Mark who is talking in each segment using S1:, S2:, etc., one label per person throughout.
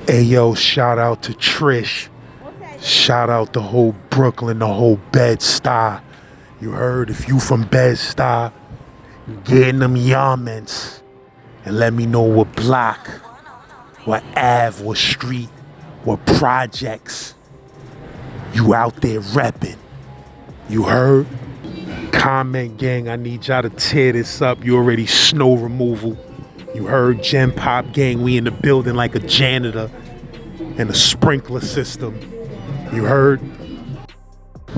S1: Hey yo, shout out to Trish. Shout out the whole Brooklyn, the whole Bed-Stuy. You heard? If you from Bed-Stuy, get in them yarments and let me know what block, what Ave, what street, what projects you out there repping. You heard? Comment gang, I need y'all to tear this up. You already snow removal. You heard? Gen Pop gang, we in the building like a janitor and a sprinkler system. You heard?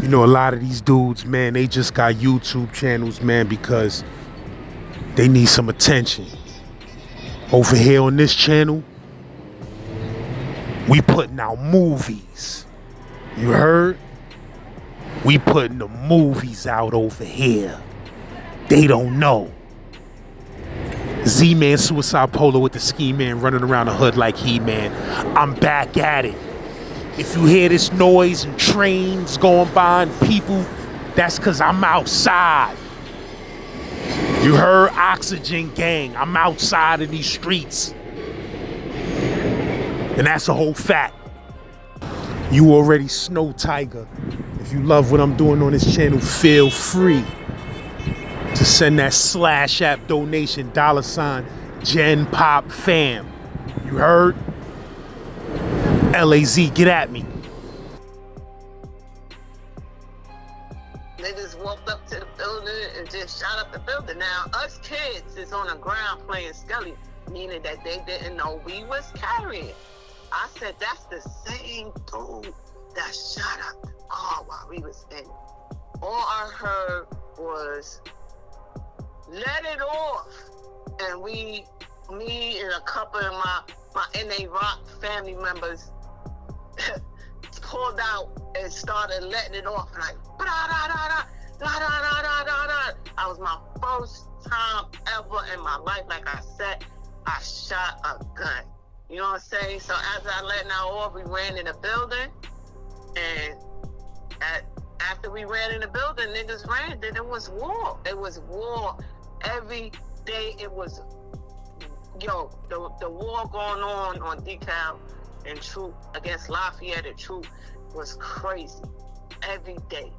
S1: You know, a lot of these dudes, man, they just got YouTube channels, man, because they need some attention. Over here on this channel, we putting out movies. You heard? We putting the movies out over here. They don't know. Z-Man Suicide Polo with the Ski Man running around the hood like He-Man. I'm back at it. If you hear this noise and trains going by and people, that's because I'm outside. You heard? Oxygen gang. I'm outside in these streets. And that's a whole fact. You already Snow Tiger. If you love what I'm doing on this channel, feel free to send that Slash app donation, $ Gen Pop Fam. You heard? LAZ, get at me.
S2: They just walked up to the building and just shot up the building. Now, us kids is on the ground playing Skelly, meaning that they didn't know we was carrying. I said, that's the same dude that shot up the car while we was in it. All I heard was, let it off. And me and a couple of my NA Rock family members pulled out and started letting it off like da da da da da da da da da da. That was my first time ever in my life. Like I said, I shot a gun. You know what I'm saying? So as I let that off, we ran in the building, and after we ran in the building, niggas ran. Then it was war. It was war every day. It was the war going on DeKalb and Troop against Lafayette and Troop was crazy every day.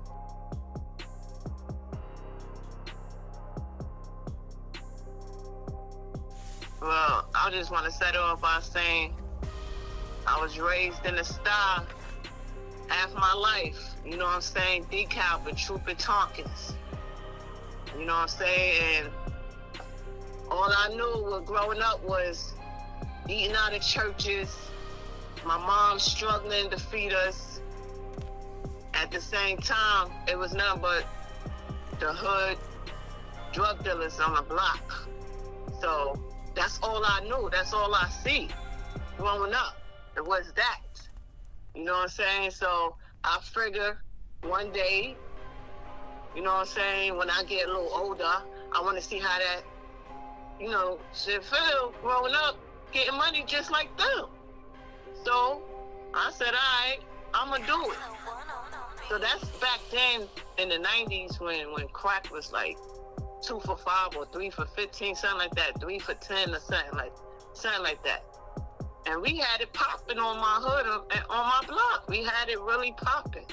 S2: Well, I just want to set it off by saying I was raised in the style half my life. You know what I'm saying? DeKalb and Troop and Tompkins. You know what I'm saying? And all I knew growing up was eating out of churches, my mom struggling to feed us. At the same time, it was nothing but the hood drug dealers on the block. So that's all I knew. That's all I see growing up. It was that. You know what I'm saying? So I figure one day, you know what I'm saying, when I get a little older, I want to see how that, shit feel growing up, getting money just like them. So I said, all right, I'm going to do it. So that's back then in the 90s when crack was like 2 for $5 or 3 for $15, something like that, 3 for $10 or something like that. And we had it popping on my hood and on my block. We had it really popping.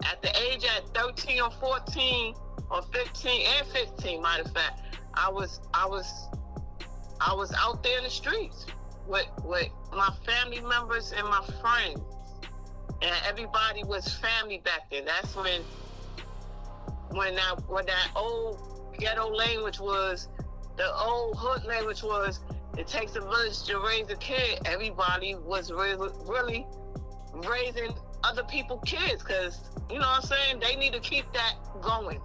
S2: At the age at 13 or 14 or 15 and 15, matter of fact, I was out there in the streets with my family members and my friends. And everybody was family back then. That's when that old ghetto language was, the old hood language was, it takes a village to raise a kid. Everybody was really raising other people's kids because, you know what I'm saying, they need to keep that going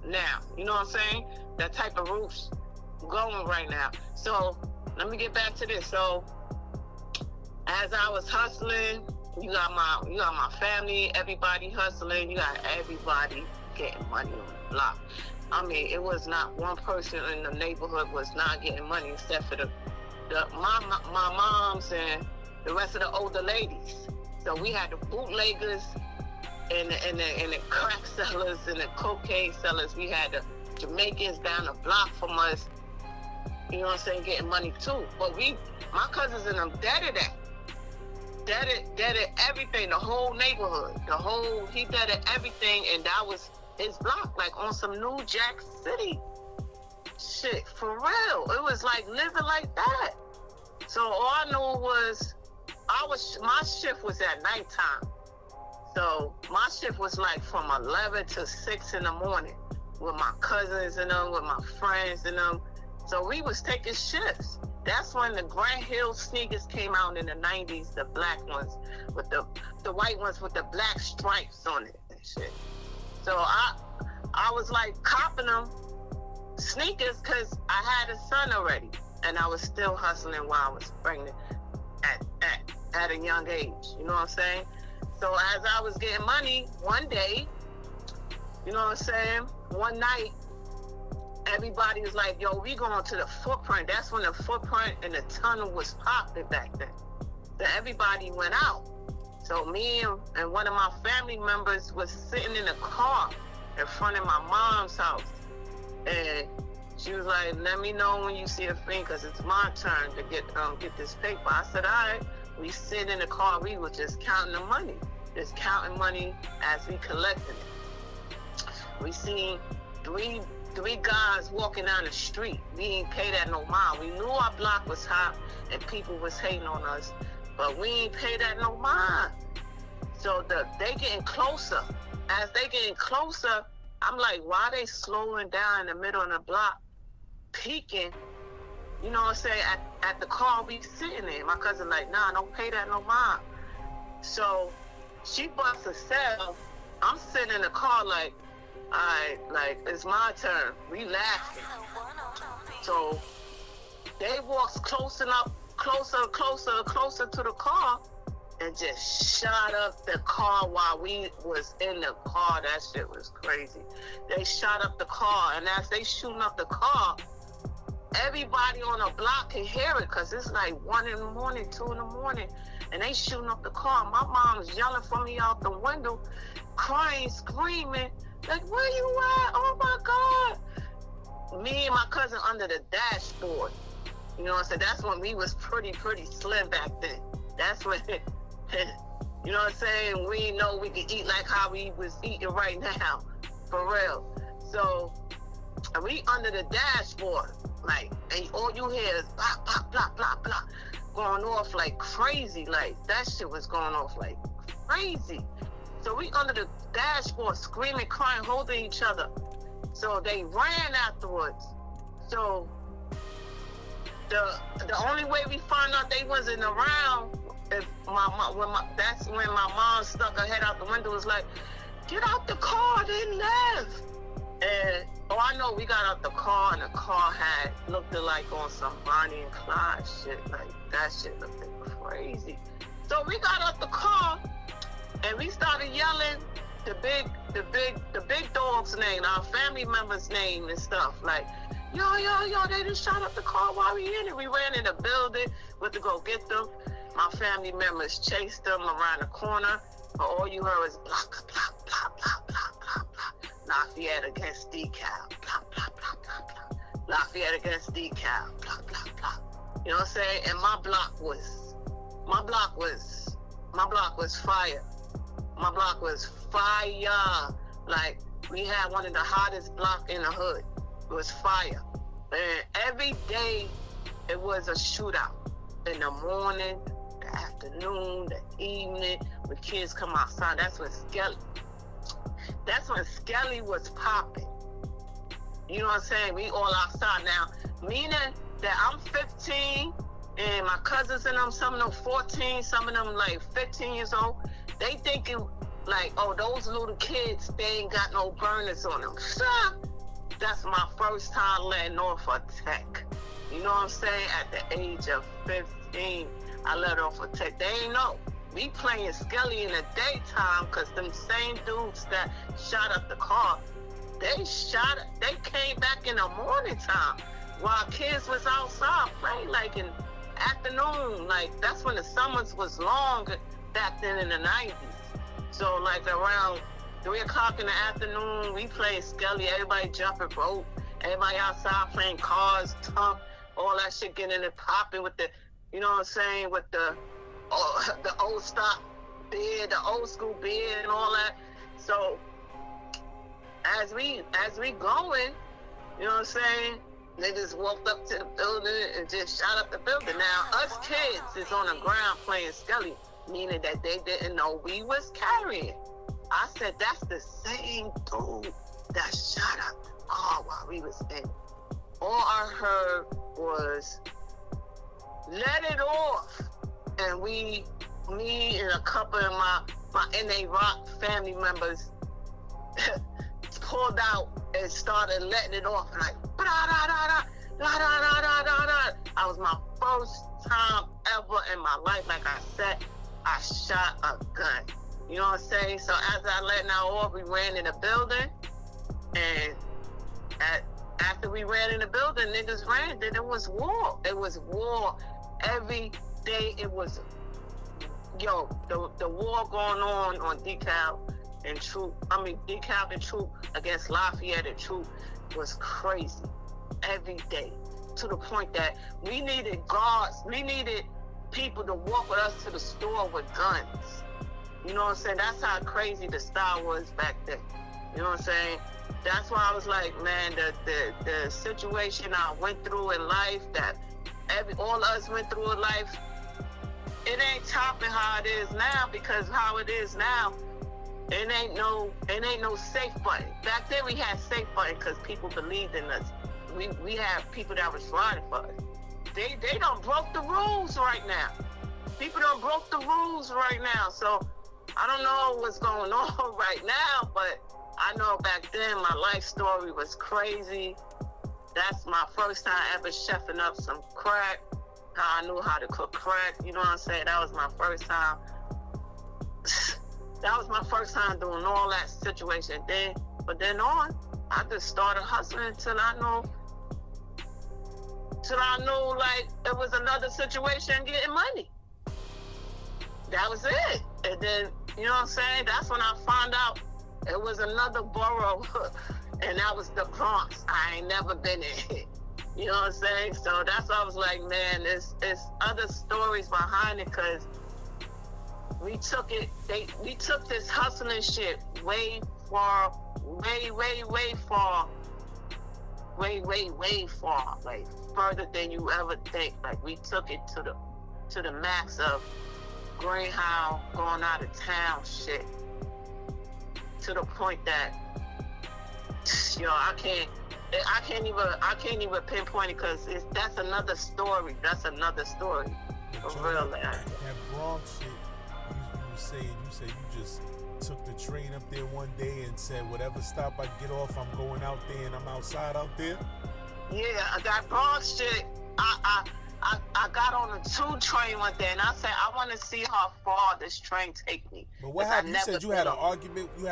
S2: now. You know what I'm saying? That type of roots going right now. So let me get back to this. So as I was hustling, you got my family, everybody hustling, you got everybody getting money on the block. I mean, it was not one person in the neighborhood was not getting money except for my moms and the rest of the older ladies. So we had the bootleggers and the crack sellers and the cocaine sellers. We had the Jamaicans down the block from us, you know what I'm saying, getting money too. But my cousins and them dead of that. deaded everything, the whole neighborhood, he deaded everything, and that was his block, like on some New Jack City shit, for real. It was like living like that. So all I knew was, my shift was at nighttime. So my shift was like from 11 to 6 in the morning with my cousins and them, with my friends and them. So we was taking shifts. That's when the Grand Hill sneakers came out in the 90s, the black ones with the white ones with the black stripes on it and shit. So I was like copping them sneakers because I had a son already, and I was still hustling while I was pregnant at a young age. You know what I'm saying? So as I was getting money, one day, you know what I'm saying, one night, everybody was like, yo, we going to the Footprint. That's when the Footprint and the tunnel was popping back then. So everybody went out. So me and one of my family members was sitting in a car in front of my mom's house. And she was like, let me know when you see a thing, because it's my turn to get this paper. I said, all right. We sit in the car. We were just counting the money. Just counting money as we collected it. We seen three guys walking down the street. We ain't pay that no mind. We knew our block was hot and people was hating on us, but we ain't pay that no mind. So they getting closer. As they getting closer, I'm like, why they slowing down in the middle of the block, peeking, you know what I'm saying, at the car we sitting in. My cousin like, nah, don't pay that no mind. So she busts a cell. I'm sitting in the car like, all right, like, it's my turn. We laughing. So they walks closer to the car and just shot up the car while we was in the car. That shit was crazy. They shot up the car, and as they shooting up the car, everybody on the block can hear it, because it's like 1 in the morning, 2 in the morning, and they shooting up the car. My mom's yelling for me out the window, crying, screaming, like, where you at? Oh my God. Me and my cousin under the dashboard. You know what I'm saying? That's when we was pretty slim back then. That's when, you know what I'm saying? We didn't know we could eat like how we was eating right now. For real. So, we under the dashboard. Like, and all you hear is blah, blah, blah, blah, blah, going off like crazy. Like, that shit was going off like crazy. So we under the dashboard screaming, crying, holding each other. So they ran afterwards. So the only way we found out they wasn't around, that's when my mom stuck her head out the window, was like, get out the car, they left. And I know we got out the car, and the car had looked like on some Bonnie and Clyde shit. Like, that shit looked crazy. So we got out the car, and we started yelling the big dog's name, our family member's name and stuff. Like, yo, they just shot up the car while we in it. We ran in the building, went to go get them. My family members chased them around the corner, but all you heard was blah, blah, blah, blah, blah, blah, blah. Lafayette against DeKalb, blah, blah, blah, blah, blah. Lafayette against DeKalb, blah, blah, blah. You know what I'm saying? And my block was fire. My block was fire. Like, we had one of the hottest blocks in the hood. It was fire. And every day it was a shootout. In the morning, the afternoon, the evening, when kids come outside, that's when Skelly was popping. You know what I'm saying? We all outside now. Meaning that I'm 15 and my cousins and them, some of them 14, some of them like 15 years old. They thinking like, oh, those little kids, they ain't got no burners on them. That's my first time letting off a tech. You know what I'm saying? At the age of 15, I let off a tech. They ain't know. We playing Skelly in the daytime, because them same dudes that shot up the car, they came back in the morning time while kids was outside playing, like in afternoon. Like, that's when the summers was long back then in the 90s. So like around 3 o'clock in the afternoon, we played Skelly. Everybody jumping rope. Everybody outside playing cars, tump, all that shit, getting it popping with the, you know what I'm saying, with the the old stock beer, the old school beer and all that. So as we going, you know what I'm saying? They just walked up to the building and just shot up the building. Now, us kids is on the ground playing Skelly, meaning that they didn't know we was carrying. I said, that's the same dude that shot up the car while we was in. All I heard was, let it off. And me and a couple of my NA Rock family members pulled out and started letting it off, like I was my first time ever in my life, like I said, I shot a gun. You know what I'm saying? So as I letting out off, we ran in the building, and after we ran in the building, niggas ran. Then it was war. It was war every day. It was the war going on DeKalb and Troop. I mean DeKalb and Troop against Lafayette and Troop was crazy every day, to the point that we needed guards. We needed people to walk with us to the store with guns. You know what I'm saying? That's how crazy the style was back then. You know what I'm saying? That's why I was like, man, the situation I went through in life, that all of us went through in life, it ain't topping how it is now, because how it is now, it ain't no safe button. Back then we had safe button because people believed in us. We had people that was riding for us. They done broke the rules right now. People done broke the rules right now. So I don't know what's going on right now, but I know back then my life story was crazy. That's my first time ever chefing up some crack. How I knew how to cook crack. You know what I'm saying? That was my first time. That was my first time doing all that situation. But then on, I just started hustling till I knew like it was another situation getting money. That was it. And then, you know what I'm saying? That's when I found out it was another borough, and that was the Bronx. I ain't never been in it. You know what I'm saying? So that's why I was like, man, there's other stories behind it, because we took this hustling shit way far, way far, like further than you ever think. Like we took it to the max of Greyhound going out of town shit, to the point that I can't even pinpoint it, because that's another story. That's another story. For real,
S3: that Bronx shit, you say you just took the train up there one day and said, whatever stop I get off, I'm going out there, and I'm outside out there?
S2: Yeah, that Bronx shit, I got on a 2 train one day, and I said, I want to see how far this train take me.
S3: But what happened? You said you had an argument, you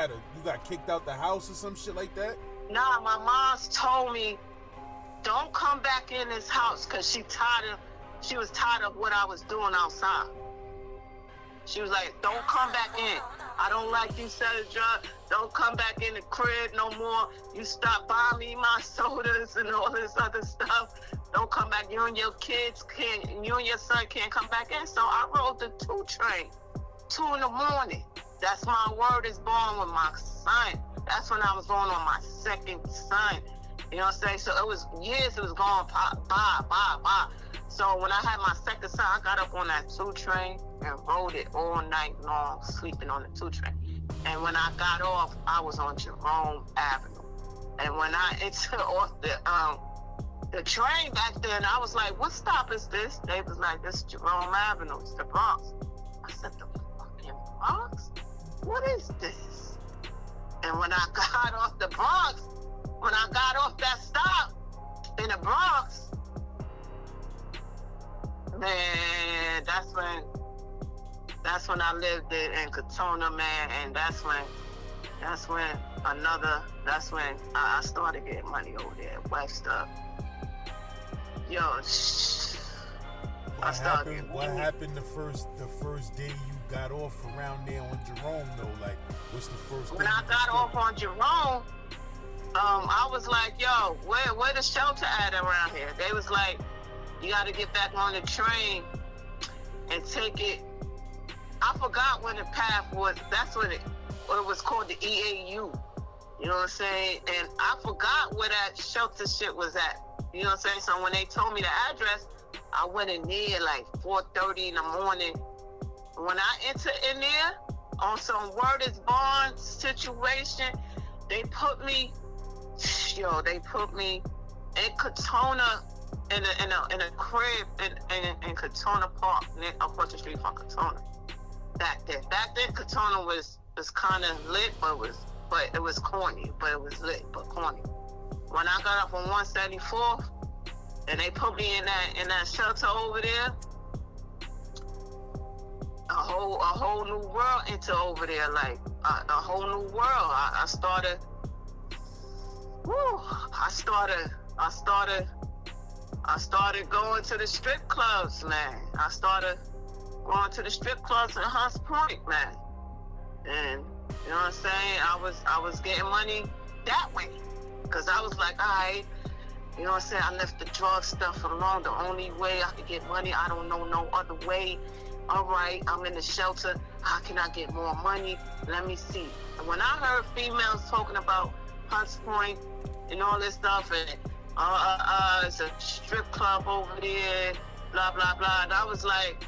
S3: got kicked out the house or some shit like that?
S2: Nah, my mom's told me, don't come back in this house, because she was tired of what I was doing outside. She was like, don't come back in. I don't like you selling drugs. Don't come back in the crib no more. You stop buying me my sodas and all this other stuff. Don't come back. You and your son can't come back in. So I rode the 2 train, 2 in the morning. That's my word is born with my son. That's when I was going on my 2nd son. You know what I'm saying? So it was years it was going by. So when I had my 2nd son, I got up on that 2 train and rode it all night long, sleeping on the 2 train. And when I got off, I was on Jerome Avenue. And when I entered off the train back then, I was like, what stop is this? They was like, this is Jerome Avenue, it's the Bronx. I said, the fucking Bronx? What is this? And when I got off the Bronx, when I got off that stop in the Bronx, man, that's when I lived in Katona, man, and that's when I started getting money over there at Webster.
S3: What happened the first day you got off around there on Jerome though? Like, what's the first
S2: when I got off on Jerome, I was like, yo, where the shelter at around here? They was like, you got to get back on the train and take it I forgot when the path was. That's what it was called, the EAU. You know what I'm saying? And I forgot where that shelter shit was at. You know what I'm saying? So when they told me the address, I went in there like 4:30 in the morning. When I entered in there on some word is bond situation, they put me in Katona in a crib in Katona Park, across the street from Katona. Back then, Katona was kind of lit, but it was corny, but it was lit, but corny. When I got up on 174th, and they put me in that shelter over there, a whole new world into over there, like a whole new world. I started going to the strip clubs, man. I started going to the strip clubs in Hunts Point, man. And you know what I'm saying? I was getting money that way. Cause I was like, all right, you know what I'm saying? I left the drug stuff alone. The only way I could get money, I don't know no other way. All right, I'm in the shelter. How can I get more money? Let me see. And when I heard females talking about Hunts Point and all this stuff, and it's a strip club over there, blah blah blah, and I was like,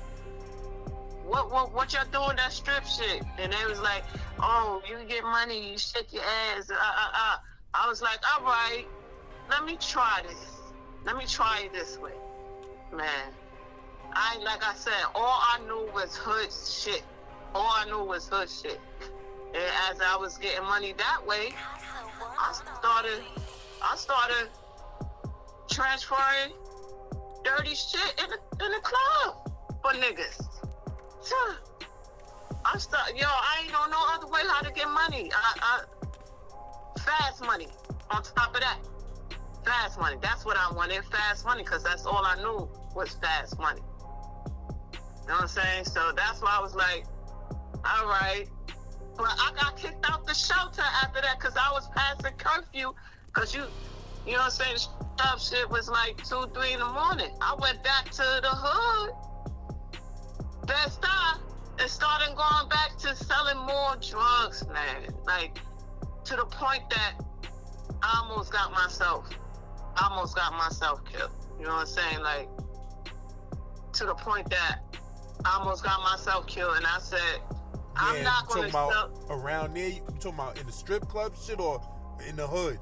S2: what y'all doing that strip shit? And they was like, oh, you get money, you shake your ass. I was like, all right, let me try this. Let me try it this way, man. Like I said, all I knew was hood shit. All I knew was hood shit. And as I was getting money that way, I started transferring dirty shit in the club for niggas. I ain't know no other way how to get money. Fast money on top of that. Fast money. That's what I wanted, fast money, because that's all I knew was fast money. You know what I'm saying? So that's why I was like, all right. But I got kicked out the shelter after that because I was passing curfew. Because you know what I'm saying? Stuff shit was like 2, 3 in the morning. I went back to the hood, Bed-Stuy, and started going back to selling more drugs, man. Like, to the point that I almost got myself killed. You know what I'm saying? Like, to the point that I almost got myself killed, and I said, I'm not going to sell.
S3: Around there, you talking about in the strip club shit or in the hood?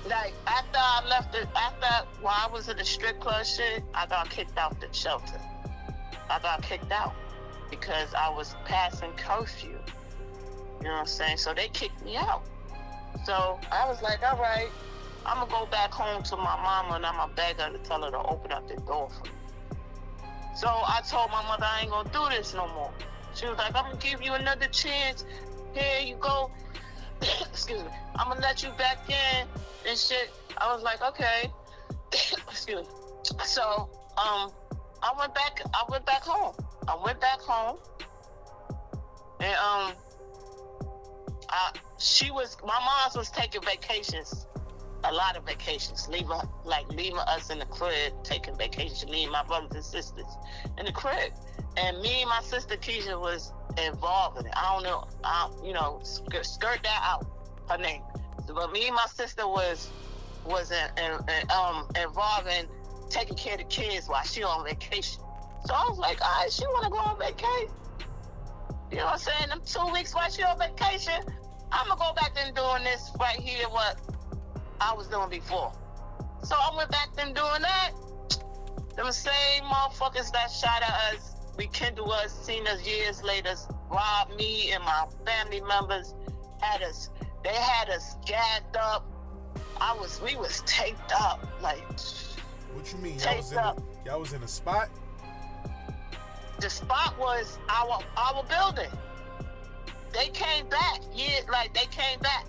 S2: Like, while I was in the strip club shit, I got kicked out the shelter. I got kicked out because I was passing curfew. You know what I'm saying? So they kicked me out. So I was like, all right, I'm going to go back home to my mama and I'm going to beg her to tell her to open up the door for me. So I told my mother I ain't going to do this no more. She was like, I'm going to give you another chance. Here you go. Excuse me. I'm going to let you back in and shit. I was like, okay. Excuse me. So, I went back home. And, my mom was taking vacations, a lot of vacations, leaving us in the crib, taking vacations, leaving my brothers and sisters in the crib. And me and my sister Keisha was involved in it. I don't know, skirt that out, her name. But me and my sister was involved in taking care of the kids while she on vacation. So I was like, all right, she want to go on vacation. You know what I'm saying? Them 2 weeks while she on vacation, I'm going to go back and doing this right here, what I was doing before. So I went back and doing that. Them same motherfuckers that shot at us, rekindled us, seen us years later, robbed me and my family members, they had us gagged up. We was taped up, like.
S3: What you mean? Y'all was in a spot?
S2: The spot was our building. They came back. Yeah, like they came back.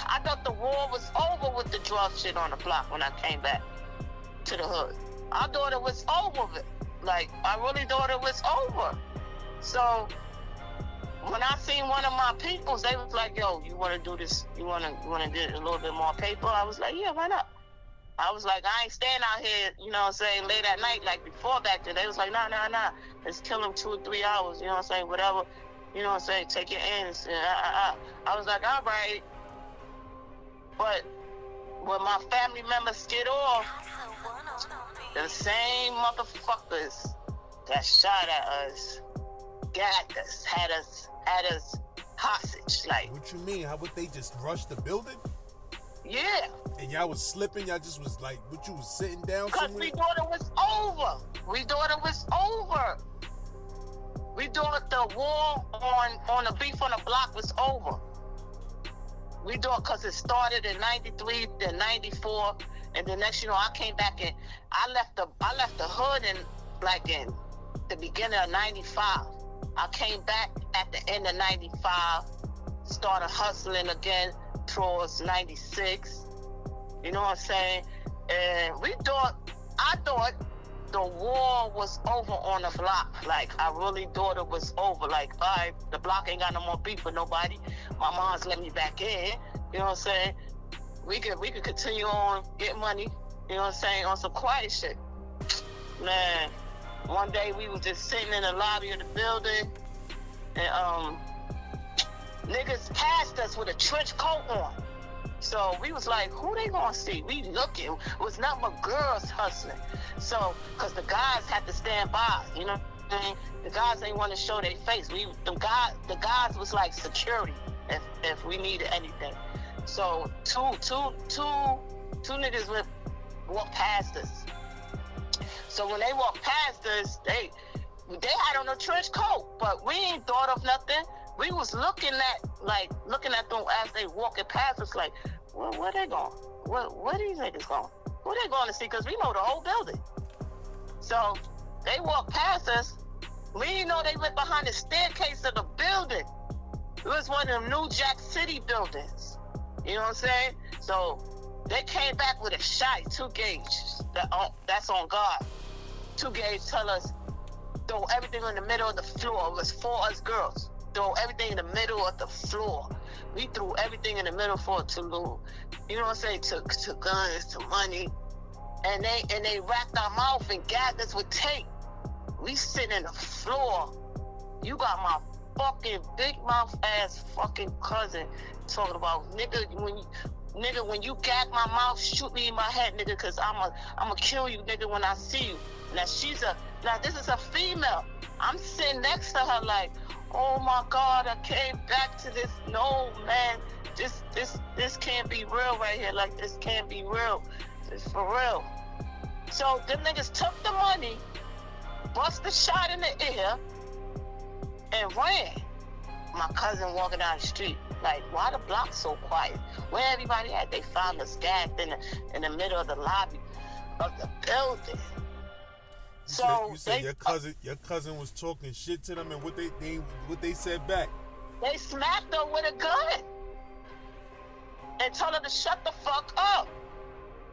S2: I thought the war was over with the drug shit on the block when I came back to the hood. I thought it was over with. Like, I really thought it was over. So when I seen one of my peoples, they was like, yo, you want to do this? You want to get a little bit more paper? I was like, yeah, why not? I was like, I ain't staying out here, you know what I'm saying, late at night like before back then. They was like, nah. Let's kill them 2 or 3 hours, you know what I'm saying, whatever. You know what I'm saying, take your ends. I was like, all right. But when my family members get off, the same motherfuckers that shot at us, gagged us, had us hostage. Like,
S3: What you mean? How would they just rush the building?
S2: yeah.
S3: And y'all was slipping? Y'all just was like, what, you was sitting down
S2: Because
S3: somewhere?
S2: we thought it was over. We thought the war on the beef on the block was over. We thought, because it started in 93, then 94, and then next, you know, I came back and I left the hood in the beginning of 95. I came back at the end of 95, started hustling again towards 96. You know what I'm saying? And I thought the war was over on the block. Like, I really thought it was over. Like, all right, the block ain't got no more beef with nobody. My mom's let me back in. You know what I'm saying? We could continue on, get money, you know what I'm saying, on some quiet shit. Man, one day we was just sitting in the lobby of the building, and niggas passed us with a trench coat on. So we was like, who they gonna see? We looking. It was nothing but girls hustling. So, cause the guys had to stand by, you know what I mean? The guys ain't want to show their face. The guys was like security if we needed anything. So two niggas would walk past us. So when they walked past us, they had on a trench coat, but we ain't thought of nothing. We was looking at them as they walking past us, like, well, where they going? Where these niggas going? Who they going to see? Because we know the whole building. So they walked past us. We didn't know they went behind the staircase of the building. It was one of them New Jack City buildings. You know what I'm saying? So they came back with a shot, 2 gauge. That's on guard. 2 gauge tell us, throw everything in the middle of the floor. It was 4 us girls. Throw everything in the middle of the floor. We threw everything in the middle for Tulum. You know what I'm saying? To guns, to money. And they wrapped our mouth and gagged us with tape. We sitting in the floor. You got my fucking big mouth ass fucking cousin talking about, nigga, when you gag my mouth, shoot me in my head, nigga, cause I'ma kill you, nigga, when I see you. Now this is a female. I'm sitting next to her like, oh my God, I came back to this. No, man, this can't be real right here. Like, this can't be real. It's for real. So them niggas took the money, bust the shot in the air, and ran. My cousin walking down the street, like, why the block so quiet? Where everybody at? They found us gagged in the middle of the lobby of the building.
S3: You said your cousin was talking shit to them, and what they said back?
S2: They smacked her with a gun and told her to shut the fuck up.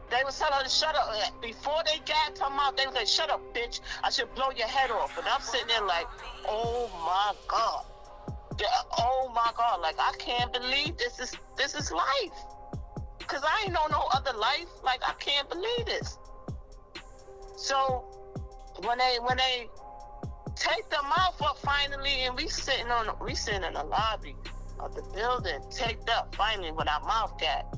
S2: They was telling her to shut up. Before they gagged her mouth, they was like, shut up, bitch. I should blow your head off. And I'm sitting there like, oh my God. Oh my God. Like, I can't believe this is life. Cause I ain't know no other life. Like, I can't believe this. So when they take the mouth up finally, and we sitting in the lobby of the building, taped up finally with our mouth gagged.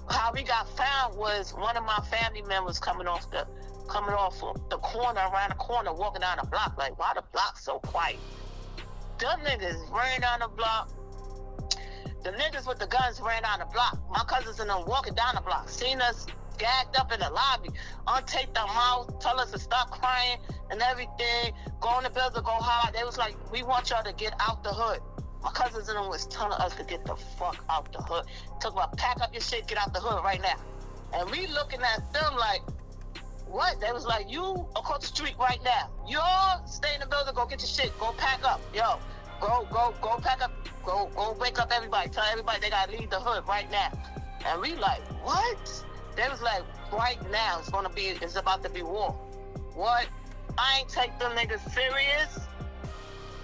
S2: How we got found was one of my family members coming off the corner, around the corner, walking down the block. Like, why the block so quiet? Them niggas ran down the block. The niggas with the guns ran down the block. My cousins and them walking down the block, seen us gagged up in the lobby, untaped our mouth, tell us to stop crying and everything, go in the building, go hide. They was like, we want y'all to get out the hood. My cousins and them was telling us to get the fuck out the hood. Talking about, pack up your shit, get out the hood right now. And we looking at them like, what? They was like, you across the street right now. Y'all stay in the building, go get your shit, go pack up. Yo, go pack up, go wake up everybody. Tell everybody they gotta leave the hood right now. And we like, what? They was like, right now it's about to be war. What? I ain't take them niggas serious.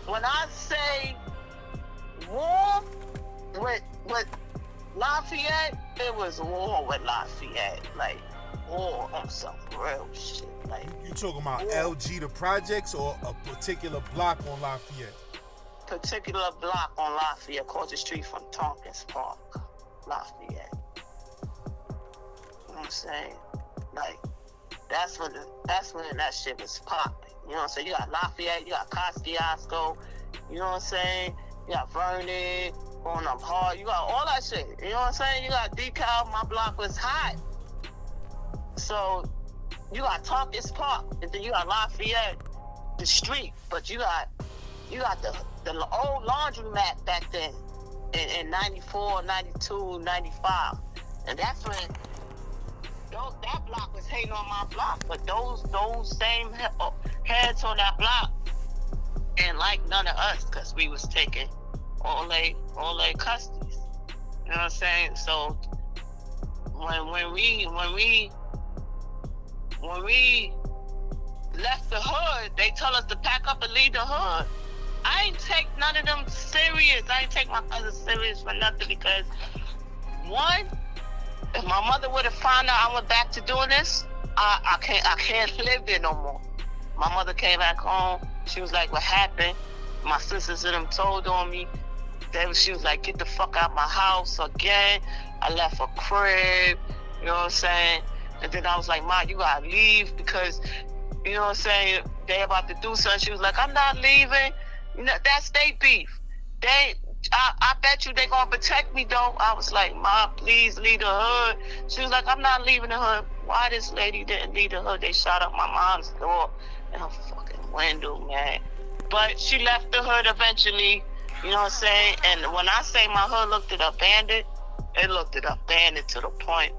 S2: When I say war with Lafayette, it was war with Lafayette. Like, war on some real shit. Like,
S3: You talking about
S2: war.
S3: LG the projects or a particular block on Lafayette?
S2: Particular block on Lafayette, across the street from Tompkins Park, Lafayette. You know what I'm saying? Like, that's when that shit was popping. You know what I'm saying? You got Lafayette, you got Kosciuszko, you know what I'm saying? You got Vernon, going up hard, you got all that shit. You know what I'm saying? You got Decal, my block was hot. So you got Tompkins Park, and then you got Lafayette, the street, but you got the old laundromat back then in 94, 92, 95. And that's when that block was hating on my block. But those same heads on that block and like none of us, because we was taking all they custodies. You know what I'm saying? So when we left the hood, they tell us to pack up and leave the hood. I ain't take none of them serious. I ain't take my cousin serious for nothing, because one, if my mother would have found out I went back to doing this, I can't live there no more. My mother came back home. She was like, what happened? My sisters and them told on me. She was like, get the fuck out my house again. I left a crib, you know what I'm saying? And then I was like, Ma, you gotta leave, because, you know what I'm saying, they about to do something. She was like, I'm not leaving. You know, that's they beef. I bet you they gonna protect me though. I was like, Ma, please leave the hood. She was like, I'm not leaving the hood. Why this lady didn't leave the hood? They shot up my mom's door and her fucking window, man. But she left the hood eventually, you know what I'm saying? And when I say my hood looked at abandoned, it looked at abandoned to the point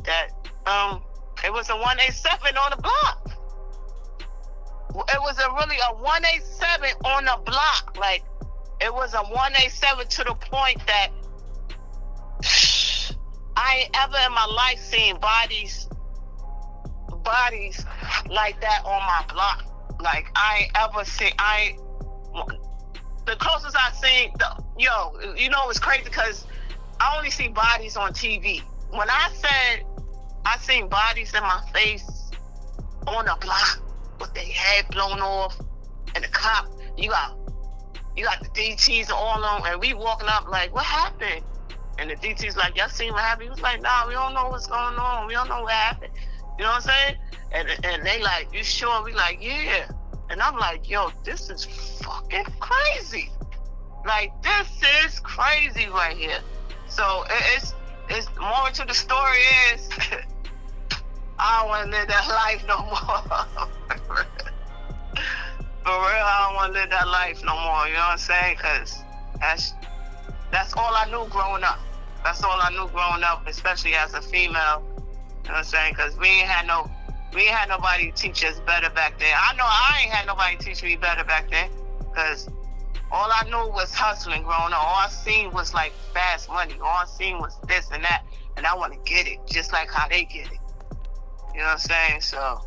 S2: that it was a 187 on the block. It was really a 187 on the block. Like, it was a 187 to the point that I ain't ever in my life seen bodies like that on my block. Like, I ain't ever seen, the closest I seen, you know, it's crazy because I only see bodies on TV. When I said I seen bodies in my face on the block with their head blown off, and the cop, you got the DTs all on, and we walking up like, what happened? And the DT's like, y'all seen what happened? He was like, nah, we don't know what's going on. We don't know what happened. You know what I'm saying? And they like, you sure? We like, yeah. And I'm like, yo, this is fucking crazy. Like, this is crazy right here. So it's more to the story is I don't want to live that life no more. For real, I don't want to live that life no more. You know what I'm saying? Because that's all I knew growing up. That's all I knew growing up, especially as a female. You know what I'm saying? Because we ain't had nobody teach us better back then. I know I ain't had nobody teach me better back then. Because all I knew was hustling growing up. All I seen was like fast money. All I seen was this and that. And I want to get it just like how they get it. You know what I'm saying? So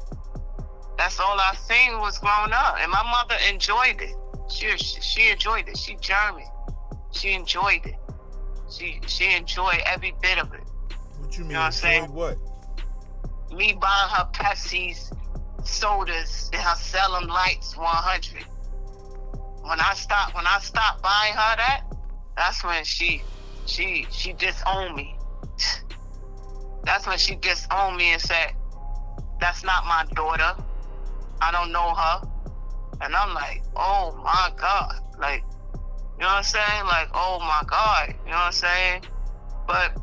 S2: that's all I seen was growing up. And my mother enjoyed it. She enjoyed it. She German. She enjoyed it. She enjoyed every bit of it.
S3: What you mean?
S2: You know what I'm saying?
S3: What?
S2: Me buying her Pepsi's, sodas, and her selling lights 100. When I stopped buying her that, that's when she disowned me. That's when she disowned me and said, that's not my daughter. I don't know her. And I'm like, oh my God. Like, you know what I'm saying? Like, oh my God. You know what I'm saying? But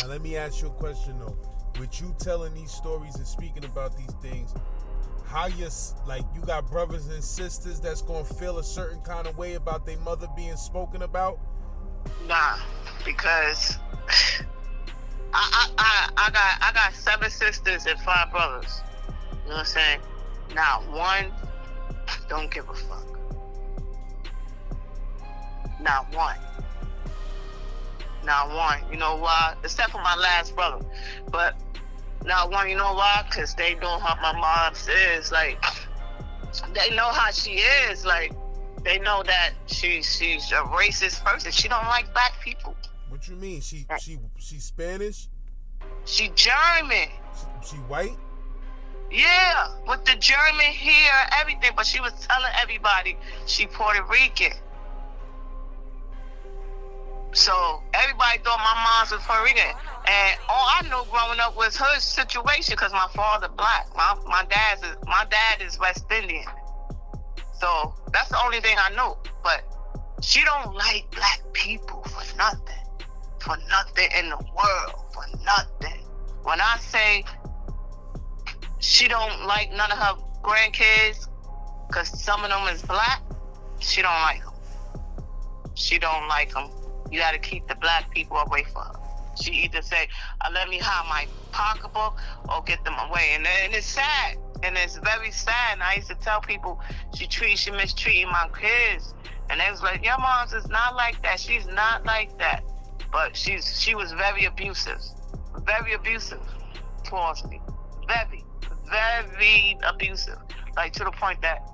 S3: now let me ask you a question though. With you telling these stories and speaking about these things, how you got brothers and sisters that's gonna feel a certain kind of way about their mother being spoken about?
S2: nah, because I got 7 sisters and 5 brothers. You know what I'm saying? Not one don't give a fuck. Not one. Not one. You know why? Except for my last brother. But not one, you know why? Because they know how my mom is. Like, they know how she is. Like, they know that she's a racist person. She don't like black people.
S3: What you mean? She Spanish?
S2: She German.
S3: She white?
S2: Yeah, with the German hair, everything. But she was telling everybody she Puerto Rican. So everybody thought my mom was Puerto Rican. And all I know growing up was her situation because my father black. My dad is West Indian. So that's the only thing I know. But she don't like black people for nothing. For nothing in the world. For nothing. When I say she don't like none of her grandkids because some of them is black, she don't like them. She don't like them. You got to keep the black people away from her. She either say, let me hide my pocketbook or get them away. And it's sad. And it's very sad. And I used to tell people she mistreating my kids. And they was like, your mom's is not like that. She's not like that. But she was very abusive. Very abusive towards me. Very, very abusive. Like to the point that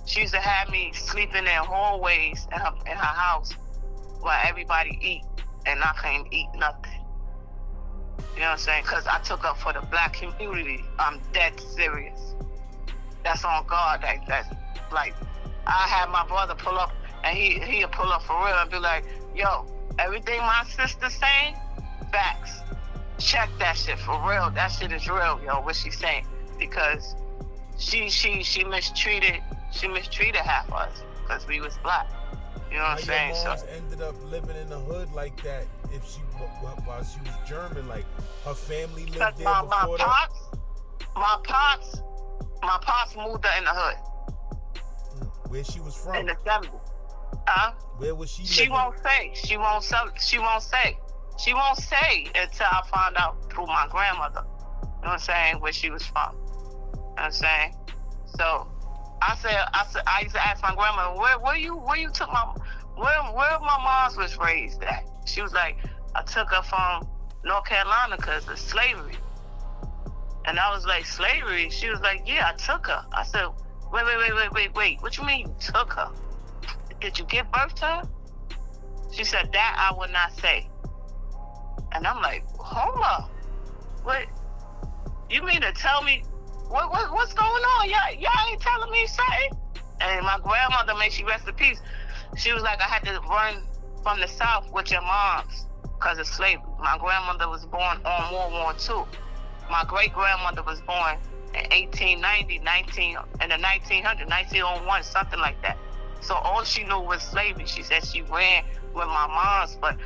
S2: she used to have me sleeping in hallways in her house while everybody eat, and I couldn't eat nothing. You know what I'm saying? Because I took up for the black community. I'm dead serious. That's on God. That's like, I had my brother pull up, and he'll pull up for real and be like, yo, everything my sister's saying, facts. Check that shit for real. That shit is real, yo, what she's saying. Because she mistreated half of us because we was black. You know what I'm saying?
S3: Your moms ended up living in the hood like that while she was German, like her family lived there before that?
S2: My pops moved her in the hood.
S3: Where she was from?
S2: In the 70s. Huh?
S3: Where was she living?
S2: She won't say. She won't say. She won't say until I find out through my grandmother. You know what I'm saying? Where she was from. You know what I'm saying? So I used to ask my grandmother, where you took where my mom was raised at? She was like, I took her from North Carolina because of slavery. And I was like, slavery? She was like, yeah, I took her. I said, wait. What you mean you took her? Did you give birth to her? She said, that I would not say. And I'm like, hold up. What? You mean to tell me what's going on? Y'all ain't telling me something? And my grandmother, may she rest in peace, she was like, I had to run from the South with your moms because of slavery. My grandmother was born on World War II. My great-grandmother was born in 1890, in the 1901, something like that. So all she knew was slavery. She said she ran with my moms, but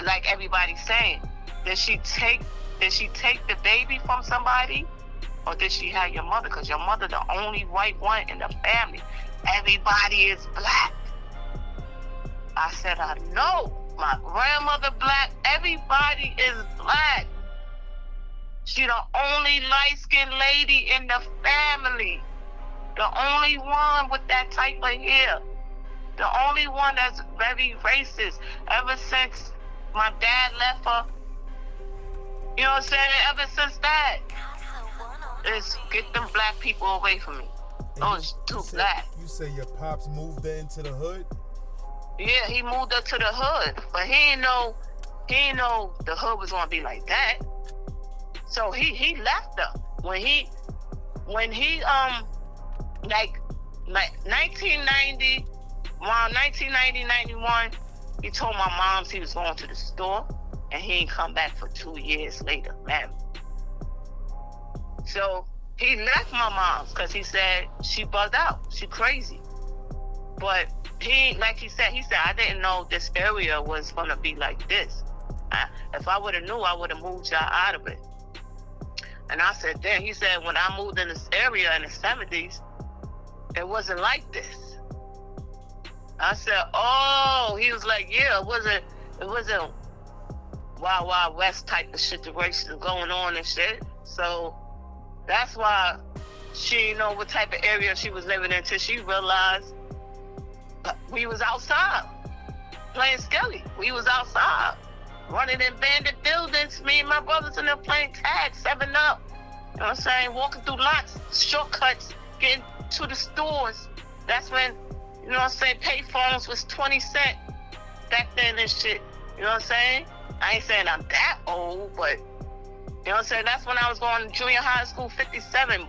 S2: like everybody's saying, did she take the baby from somebody? Or did she have your mother? Because your mother the only white one in the family. Everybody is black. I said, I know. My grandmother black. Everybody is black. She the only light-skinned lady in the family. The only one with that type of hair. The only one that's very racist. Ever since my dad left her, you know what I'm saying? Ever since that, is get them black people away from me. Those too black.
S3: You say your pops moved her into the hood?
S2: Yeah, he moved her to the hood, but he didn't know the hood was gonna be like that. So he left her when he like 1990, around 1990, 91, he told my moms he was going to the store, and he didn't come back for 2 years later, married. So he left my mom's because he said she bugged out, she crazy. But he said, I didn't know this area was gonna be like this. If I would have knew, I would have moved y'all out of it. And I said, then he said, when I moved in this area in the 70s, it wasn't like this. I said, oh, he was like, yeah, it wasn't Wild Wild West type of situation going on and shit. So that's why she didn't know what type of area she was living in until she realized we was outside playing skelly. We was outside running in bandit buildings. Me and my brothers in there playing tag, 7-Up. You know what I'm saying? Walking through lots, shortcuts, getting to the stores. That's when, you know what I'm saying, payphones was 20 cents back then and shit. You know what I'm saying? I ain't saying I'm that old, but You know what I'm saying? That's when I was going to junior high school, 57,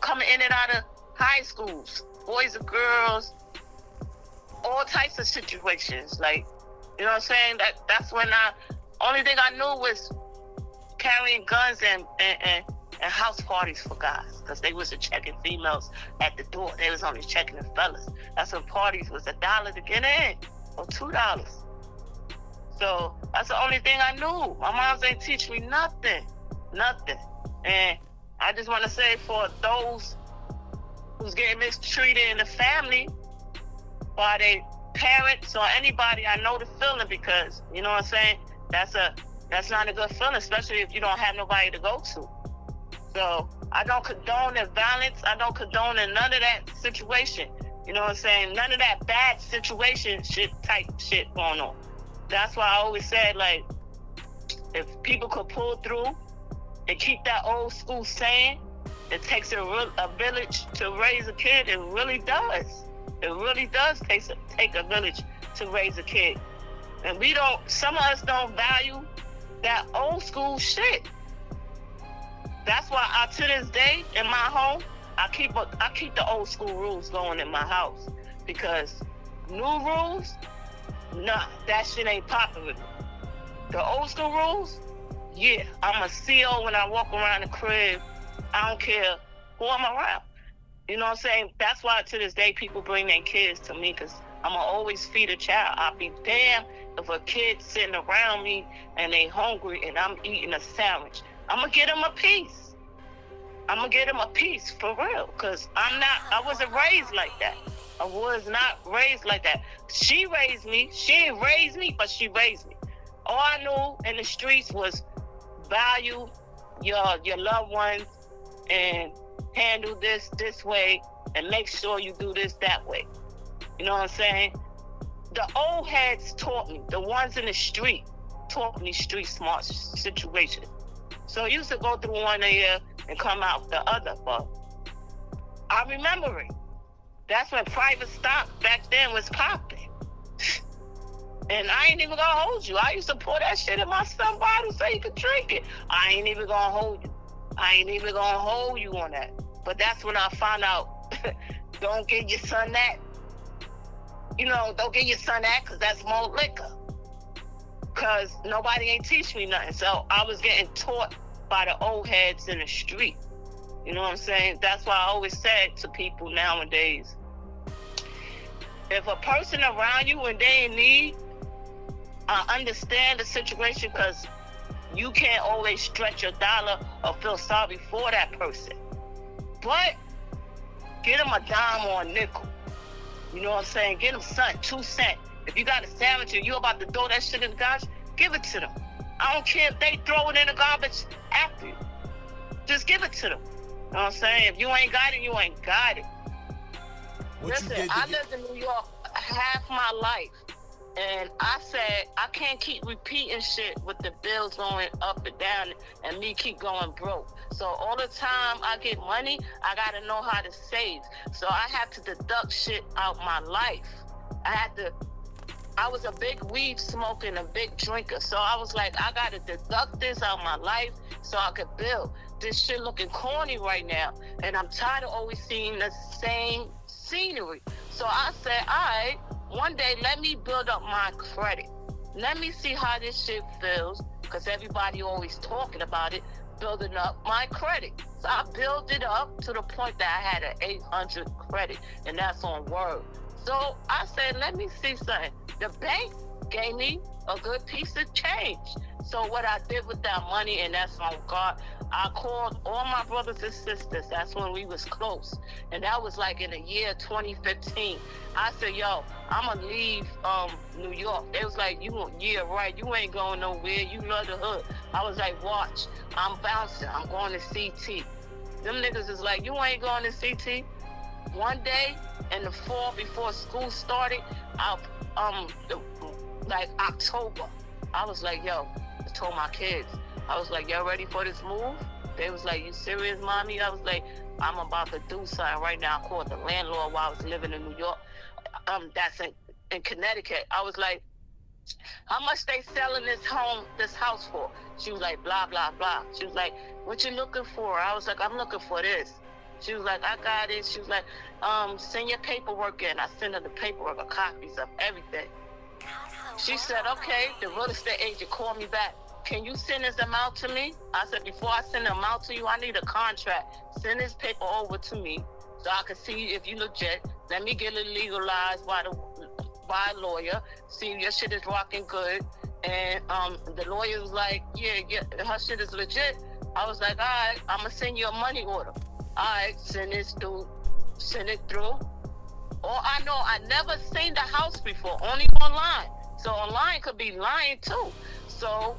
S2: coming in and out of high schools, boys and girls, all types of situations. Like, you know what I'm saying? That's when only thing I knew was carrying guns and house parties for guys, because they wasn't checking females at the door. They was only checking the fellas. That's when parties was $1 to get in, or $2. So that's the only thing I knew. My moms ain't teach me nothing. And I just want to say, for those who's getting mistreated in the family by their parents or anybody, I know the feeling, because, you know what I'm saying, that's not a good feeling, especially if you don't have nobody to go to. So I don't condone the violence. I don't condone none of that situation. You know what I'm saying? None of that bad situation type shit going on. That's why I always said, like, if people could pull through and keep that old school saying, it takes a village to raise a kid. It really does. It really does take a village to raise a kid. And some of us don't value that old school shit. That's why to this day in my home, I keep the old school rules going in my house, because new rules, nah, that shit ain't popping with me. The old school rules, yeah, I'm a CO when I walk around the crib. I don't care who I'm around. You know what I'm saying? That's why to this day people bring their kids to me, because I'm going to always feed a child. I'll be damned if a kid sitting around me and they hungry and I'm eating a sandwich. I'm going to get them a piece. I'm going to get them a piece for real, because I wasn't raised like that. I was not raised like that. She raised me. She didn't raise me, but she raised me. All I knew in the streets was value your loved ones and handle this way and make sure you do this that way. You know what I'm saying? The old heads taught me. The ones in the street taught me street smart situation. So I used to go through one ear and come out the other, but I remember it. That's when private stock back then was popping. And I ain't even gonna hold you. I used to pour that shit in my son bottle so he could drink it. I ain't even gonna hold you. I ain't even gonna hold you on that. But that's when I found out, don't give your son that. You know, don't give your son that, because that's more liquor. Because nobody ain't teach me nothing. So I was getting taught by the old heads in the street. You know what I'm saying? That's why I always said to people nowadays, if a person around you when they in need, understand the situation, because you can't always stretch your dollar or feel sorry for that person. But get them a dime or a nickel. You know what I'm saying? Get them something, 2 cents. If you got a sandwich and you about to throw that shit in the garbage, give it to them. I don't care if they throw it in the garbage after you. Just give it to them. You know what I'm saying? If you ain't got it, you ain't got it. Listen, I lived in New York half my life. And I said, I can't keep repeating shit with the bills going up and down and me keep going broke. So all the time I get money, I got to know how to save. So I have to deduct shit out my life. I was a big weed smoker and a big drinker. So I was like, I got to deduct this out my life so I could build. This shit looking corny right now. And I'm tired of always seeing the same scenery. So I said, all right, one day let me build up my credit. Let me see how this shit feels, because everybody always talking about it, building up my credit. So I built it up to the point that I had an 800 credit, and that's on Word. So I said, let me see something. The bank gave me a good piece of change. So what I did with that money, and that's on God, I called all my brothers and sisters. That's when we was close. And that was like in the year 2015. I said, yo, I'm going to leave New York. They was like, yeah, right, you ain't going nowhere. You love the hood. I was like, watch, I'm bouncing. I'm going to CT. Them niggas is like, you ain't going to CT? One day in the fall before school started, like October, I was like, yo, I told my kids, I was like, y'all ready for this move? They was like, you serious, mommy? I was like, I'm about to do something right now. I called the landlord while I was living in New York. That's in Connecticut. I was like, how much they selling this house for? She was like, blah, blah, blah. She was like, what you looking for? I was like, I'm looking for this. She was like, I got it. She was like, send your paperwork in. I sent her the paperwork, or copies of everything. She said, okay. The real estate agent called me back. Can you send this amount to me? I said, before I send the amount to you, I need a contract. Send this paper over to me so I can see if you legit. Let me get it legalized by a lawyer. See if your shit is rocking good. And the lawyer was like, yeah, her shit is legit. I was like, all right, I'm going to send you a money order. All right, send it through. All I know, I never seen the house before, only online. So online could be lying too. So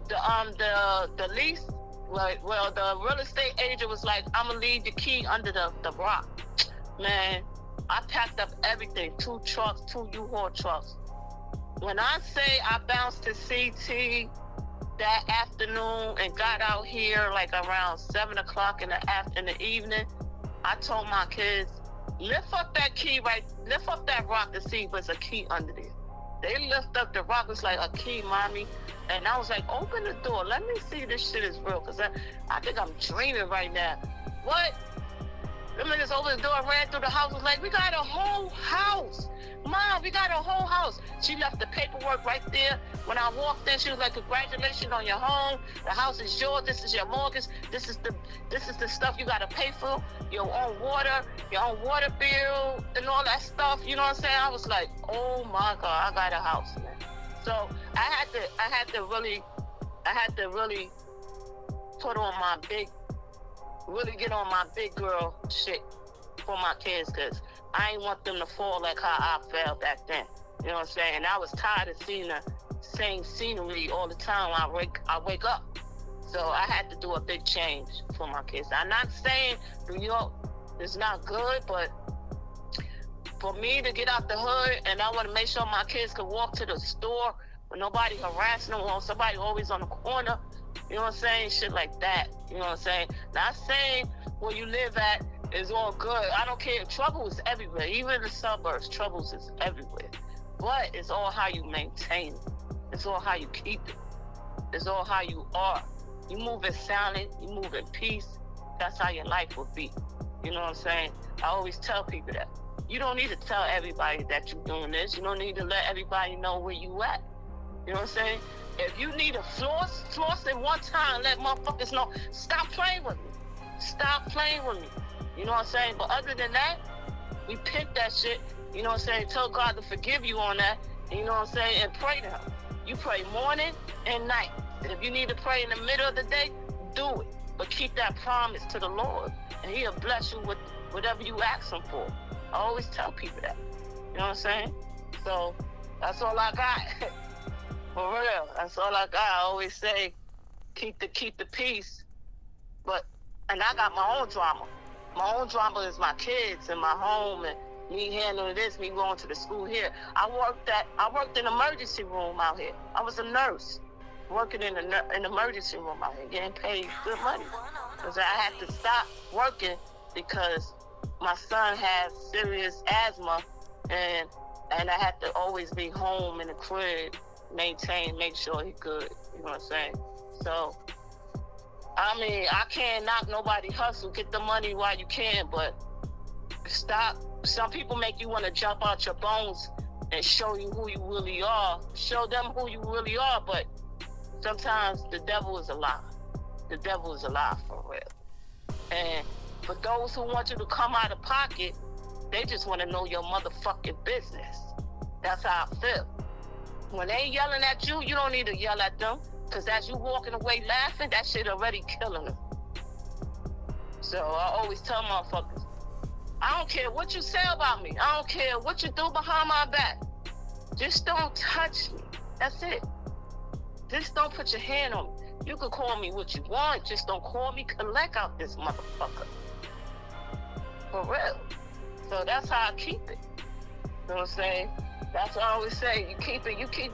S2: the lease, well, the real estate agent was like, I'm gonna leave the key under the rock. Man, I packed up everything, 2 trucks, 2 U-Haul trucks. When I say I bounced to CT that afternoon and got out here like around 7 o'clock in the evening, I told my kids, lift up that rock to see if there's a key under there. They lift up the rock, it's like a key, mommy. And I was like, open the door, let me see this shit is real, because I think I'm dreaming right now. What? Them niggas opened the door, ran through the house, was like, we got a whole house. Mom, we got a whole house. She left the paperwork right there. When I walked in, she was like, congratulations on your home. The house is yours. This is your mortgage. This is the stuff you got to pay for. Your own water bill, and all that stuff. You know what I'm saying? I was like, oh my God, I got a house, man. So I had to really put on my get on my big girl shit for my kids, because I ain't want them to fall like how I felt back then. You know what I'm saying? And I was tired of seeing the same scenery all the time when I wake up. So I had to do a big change for my kids. I'm not saying New York is not good, but for me to get out the hood, and I want to make sure my kids can walk to the store with nobody harassing them, or somebody always on the corner. You know what I'm saying? Shit like that. You know what I'm saying? Not saying where you live at is all good. I don't care. Trouble is everywhere. Even in the suburbs, trouble is everywhere. But it's all how you maintain it. It's all how you keep it. It's all how you are. You move in silence. You move in peace. That's how your life will be. You know what I'm saying? I always tell people that. You don't need to tell everybody that you're doing this. You don't need to let everybody know where you at. You know what I'm saying? If you need a floss it one time, let motherfuckers know. Stop playing with me. Stop playing with me. You know what I'm saying? But other than that, we pick that shit. You know what I'm saying? Tell God to forgive you on that. You know what I'm saying? And pray to Him. You pray morning and night. And if you need to pray in the middle of the day, do it. But keep that promise to the Lord, and He'll bless you with whatever you ask Him for. I always tell people that. You know what I'm saying? So that's all I got. For real, that's all I got. I always say, keep the peace. And I got my own drama. My own drama is my kids and my home, and me handling this, me going to the school here. I worked in emergency room out here. I was a nurse working in an emergency room out here, getting paid good money. Because I had to stop working because my son has serious asthma, and I had to always be home in the crib, make sure he's good. You know what I'm saying? So, I mean, I can't knock nobody hustle. Get the money while you can, but stop. Some people make you want to jump out your bones and show you who you really are. Show them who you really are, but sometimes the devil is a lie. The devil is a lie, for real. And for those who want you to come out of pocket, they just want to know your motherfucking business. That's how I feel. When they yelling at you, you don't need to yell at them. Because as you walking away laughing, that shit already killing them. So I always tell motherfuckers, I don't care what you say about me. I don't care what you do behind my back. Just don't touch me. That's it. Just don't put your hand on me. You can call me what you want. Just don't call me collect out this motherfucker. For real. So that's how I keep it. You know what I'm saying? That's what I always say. You keep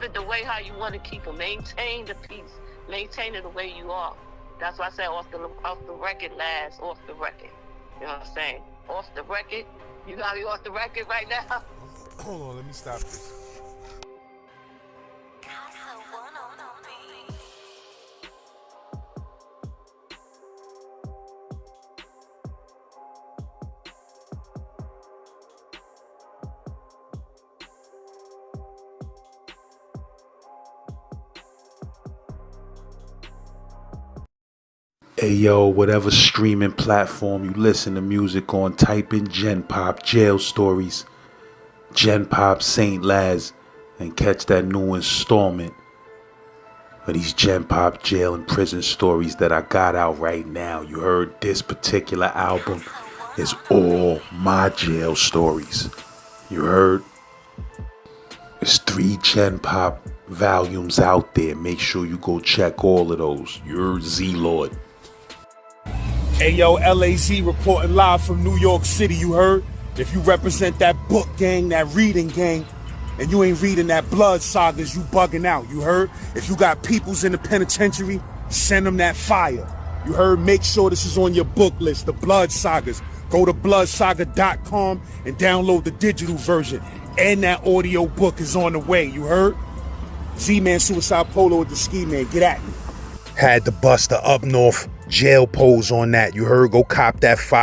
S2: it the way how you want to keep it. Maintain the peace. Maintain it the way you are. That's why I say off the record last, off the record. You know what I'm saying? Off the record. You got me off the record right now?
S3: Hold on, let me stop this.
S1: Hey yo, whatever streaming platform you listen to music on, type in Gen Pop Jail Stories, Gen Pop St. Laz, and catch that new installment of these Gen Pop jail and prison stories that I got out right now. You heard, this particular album is all my jail stories. You heard? There's 3 Gen Pop volumes out there. Make sure you go check all of those. You're Z-Lord.
S3: Hey yo, LAZ reporting live from New York City, you heard? If you represent that book gang, that reading gang, and you ain't reading that blood sagas, you bugging out, you heard? If you got peoples in the penitentiary, send them that fire. You heard? Make sure this is on your book list, the blood sagas. Go to bloodsaga.com and download the digital version. And that audio book is on the way, you heard? Z-Man Suicide Polo with the Ski Man, get at me. Had to bust the up north jail pose on that, you heard? Go cop that fire.